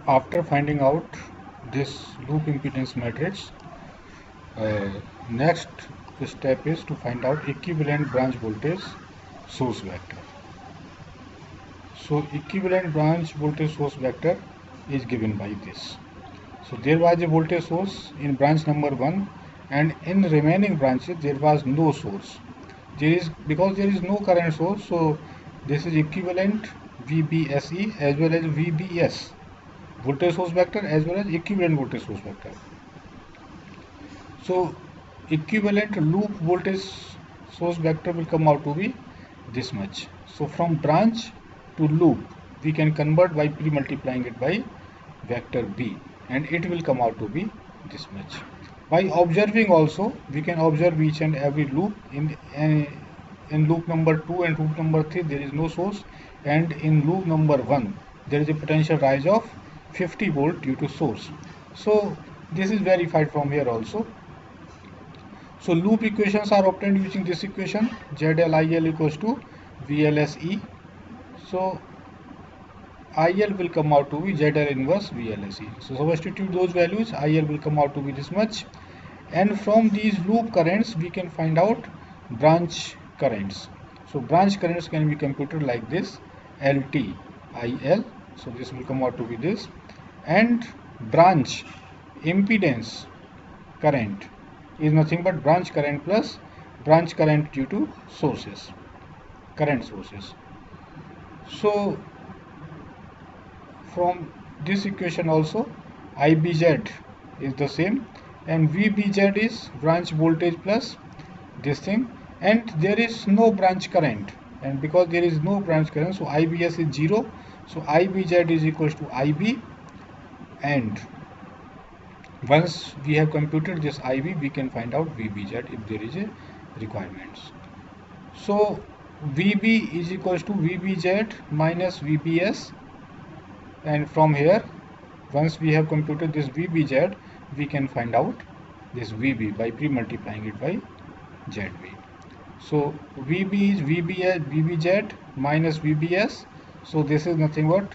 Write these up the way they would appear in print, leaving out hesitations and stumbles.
After finding out this loop impedance matrix, next step is to find out equivalent branch voltage source vector. So equivalent branch voltage source vector is given by this. So there was a voltage source in branch number 1, and in remaining branches there was no source. Because there is no current source, so this is equivalent VBSE as well as VBS, voltage source vector as well as equivalent voltage source vector. So equivalent loop voltage source vector will come out to be this much. So from branch to loop we can convert by pre-multiplying it by vector B, and it will come out to be this much. By observing also, we can observe each and every loop. In loop number 2 and loop number 3 there is no source, and in loop number 1 there is a potential rise of 50 volt due to source. So this is verified from here also. So loop equations are obtained using this equation, ZLIL equals to VLSE. So IL will come out to be ZL inverse VLSE. So substitute those values, IL will come out to be this much. And from these loop currents we can find out branch currents. So branch currents can be computed like this, LT IL. So this will come out to be this. And branch impedance current is nothing but branch current plus branch current due to sources, current sources. So from this equation also IBZ is the same, and VBZ is branch voltage plus this thing, and there is no branch current, and because there is no branch current, so IBS is 0. So IBZ is equals to IB, and once we have computed this IB, we can find out VBZ if there is a requirements. So VB is equals to VBZ minus VBS, and from here once we have computed this VBZ, we can find out this VB by pre-multiplying it by ZB. So VB is VBZ minus VBS, so this is nothing but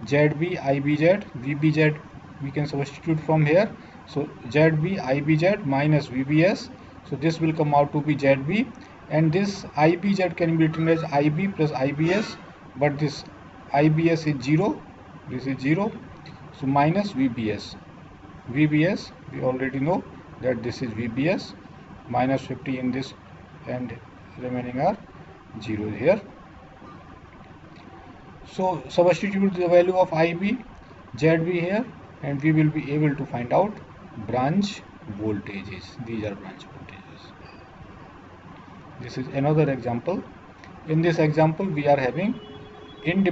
ZB IBZ. VBZ we can substitute from here, so ZB IBZ minus VBS, so this will come out to be ZB, and this IBZ can be written as IB plus IBS, but this IBS is 0, this is 0, so minus VBS. VBS we already know that this is VBS, minus 50 in this, and remaining are 0 here. So substitute the value of IB, ZB here, and we will be able to find out branch voltages. These are branch voltages. This is another example. In this example we are having one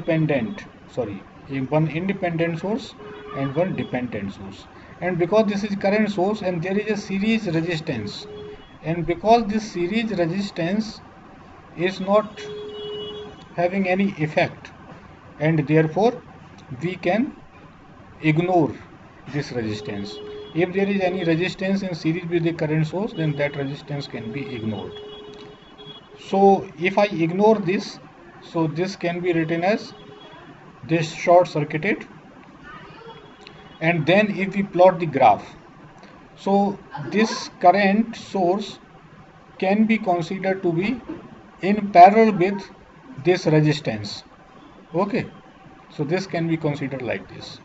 independent source and one dependent source, and because this is current source and there is a series resistance, and because this series resistance is not having any effect, and therefore we can ignore this resistance. If there is any resistance in series with the current source, then that resistance can be ignored. So if I ignore this, so this can be written as this short circuited, and then if we plot the graph, so this current source can be considered to be in parallel with this resistance. Okay, so this can be considered like this.